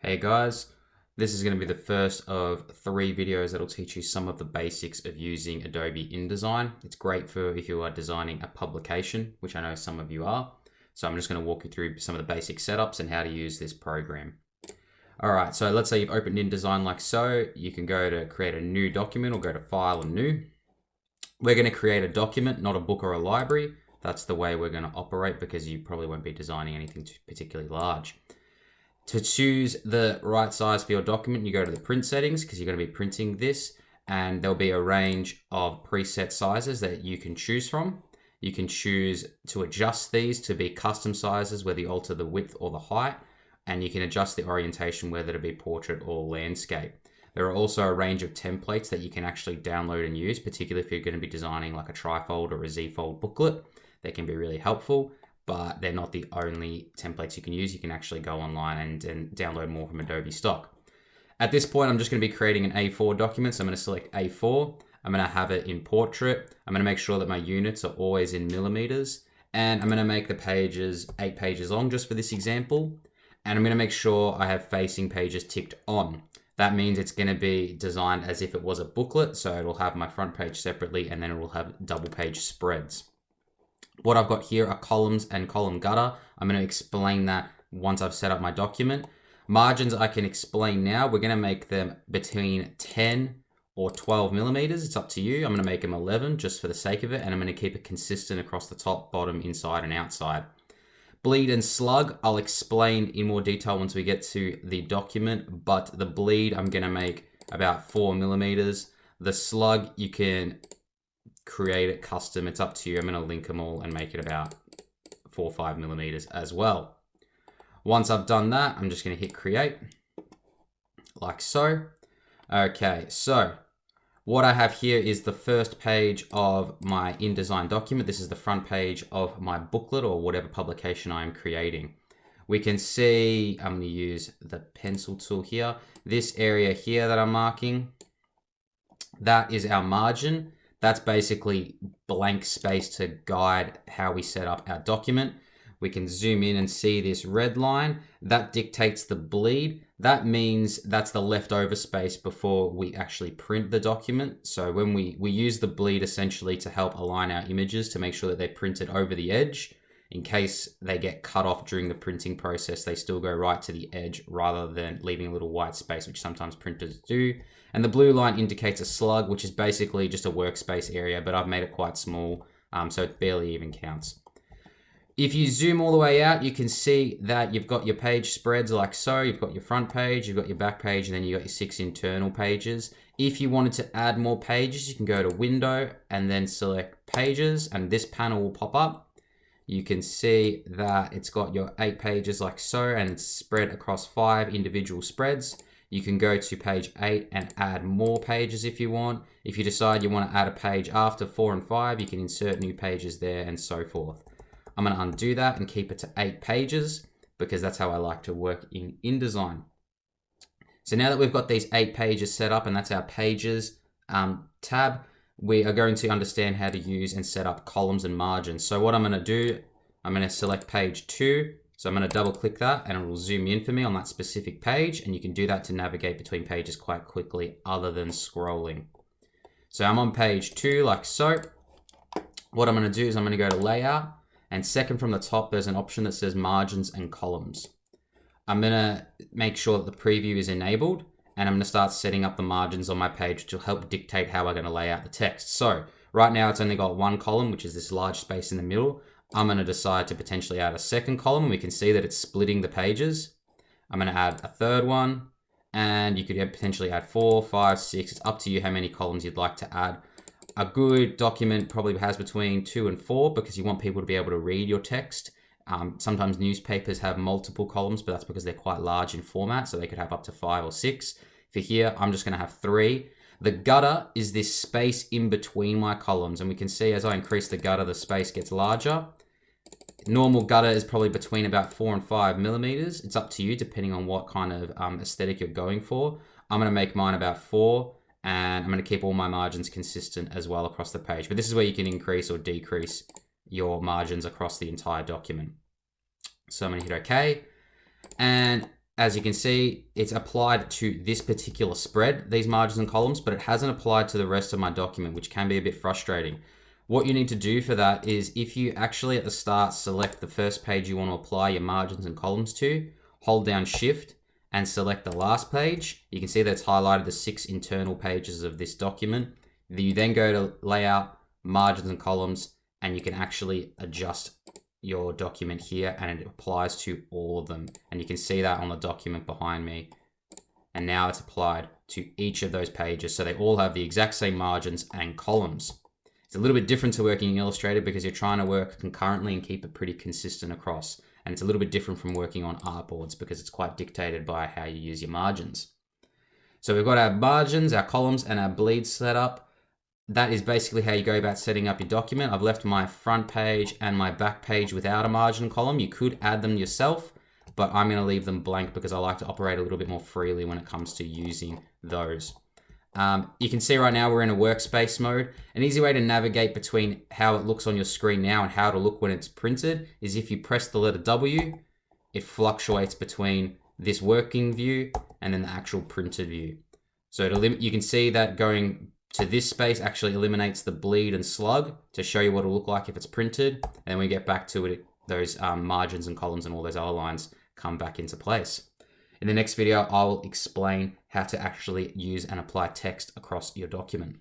Hey guys, this is going to be the first of 3 videos that'll teach you some of the basics of using Adobe InDesign. It's great for if you are designing a publication, which I know some of you are. So I'm just going to walk you through some of the basic setups and how to use this program. Alright, so let's say you've opened InDesign like so. You can go to create a new document or go to File and New. We're going to create a document, not a book or a library. That's the way we're going to operate because you probably won't be designing anything too particularly large. To choose the right size for your document, you go to the print settings because you're going to be printing this, and there'll be a range of preset sizes that you can choose from. You can choose to adjust these to be custom sizes, whether you alter the width or the height, and you can adjust the orientation, whether to be portrait or landscape. There are also a range of templates that you can actually download and use, particularly if you're going to be designing like a trifold or a Z-fold booklet. They can be really helpful, but they're not the only templates you can use. You can actually go online and download more from Adobe stock. At this point, I'm just going to be creating an A4 document. So I'm going to select A4. I'm going to have it in portrait. I'm going to make sure that my units are always in millimeters. And I'm going to make the pages 8 pages long just for this example. And I'm going to make sure I have facing pages ticked on. That means it's going to be designed as if it was a booklet. So it'll have my front page separately, and then it will have double page spreads. What I've got here are columns and column gutter. I'm going to explain that once I've set up my document. Margins I can explain now. We're going to make them between 10 or 12 millimeters. It's up to you. I'm going to make them 11 just for the sake of it, and I'm going to keep it consistent across the top, bottom, inside, and outside. Bleed and slug, I'll explain in more detail once we get to the document, but the bleed I'm going to make about 4 millimeters. The slug, you can create it custom. It's up to you. I'm going to link them all and make it about 4 or 5 millimeters as well. Once I've done that, I'm just going to hit create like so. Okay, so what I have here is the first page of my InDesign document. This is the front page of my booklet or whatever publication I am creating. We can see, I'm going to use the pencil tool here. This area here that I'm marking, that is our margin. That's basically blank space to guide how we set up our document. We can zoom in and see this red line. That dictates the bleed. That means that's the leftover space before we actually print the document. So when we use the bleed essentially to help align our images to make sure that they're printed over the edge. In case they get cut off during the printing process, they still go right to the edge rather than leaving a little white space, which sometimes printers do. And the blue line indicates a slug, which is basically just a workspace area, but I've made it quite small, so it barely even counts. If you zoom all the way out, you can see that you've got your page spreads like so. You've got your front page, you've got your back page, and then you've got your 6 internal pages. If you wanted to add more pages, you can go to Window and then select Pages, and this panel will pop up. You can see that it's got your 8 pages like so, and it's spread across 5 individual spreads. You can go to page 8 and add more pages if you want. If you decide you want to add a page after 4 and 5, you can insert new pages there and so forth. I'm going to undo that and keep it to 8 pages because that's how I like to work in InDesign. So now that we've got these 8 pages set up, and that's our Pages tab, we are going to understand how to use and set up columns and margins. So what I'm going to do, I'm going to select page 2. So I'm going to double click that and it will zoom in for me on that specific page. And you can do that to navigate between pages quite quickly other than scrolling. So I'm on page 2 like so. What I'm going to do is I'm going to go to layout, and second from the top, there's an option that says margins and columns. I'm going to make sure that the preview is enabled, and I'm going to start setting up the margins on my page to help dictate how I'm going to lay out the text. So right now it's only got 1 column, which is this large space in the middle. I'm going to decide to potentially add a second column, and we can see that it's splitting the pages. I'm going to add a third one, and you could potentially add 4, 5, 6. It's up to you how many columns you'd like to add. A good document probably has between 2 and 4 because you want people to be able to read your text. Sometimes newspapers have multiple columns, but that's because they're quite large in format, so they could have up to 5 or 6. For here, I'm just going to have 3. The gutter is this space in between my columns, and we can see as I increase the gutter, the space gets larger. Normal gutter is probably between about 4 and 5 millimeters. It's up to you depending on what kind of aesthetic you're going for. I'm going to make mine about 4, and I'm going to keep all my margins consistent as well across the page. But this is where you can increase or decrease your margins across the entire document. So I'm going to hit OK. And as you can see, it's applied to this particular spread, these margins and columns, but it hasn't applied to the rest of my document, which can be a bit frustrating. What you need to do for that is if you actually at the start select the first page you want to apply your margins and columns to, hold down Shift and select the last page. You can see that it's highlighted the 6 internal pages of this document. You then go to Layout, Margins and Columns, and you can actually adjust your document here, and it applies to all of them. And you can see that on the document behind me. And now it's applied to each of those pages. So they all have the exact same margins and columns. It's a little bit different to working in Illustrator because you're trying to work concurrently and keep it pretty consistent across. And it's a little bit different from working on artboards because it's quite dictated by how you use your margins. So we've got our margins, our columns, and our bleeds set up. That is basically how you go about setting up your document. I've left my front page and my back page without a margin column. You could add them yourself, but I'm going to leave them blank because I like to operate a little bit more freely when it comes to using those. You can see right now we're in a workspace mode. An easy way to navigate between how it looks on your screen now and how it'll look when it's printed is if you press the letter W, it fluctuates between this working view and then the actual printed view. So you can see that going to this space actually eliminates the bleed and slug to show you what it'll look like if it's printed. And when we get back to it, those margins and columns and all those other lines come back into place. In the next video, I'll explain how to actually use and apply text across your document.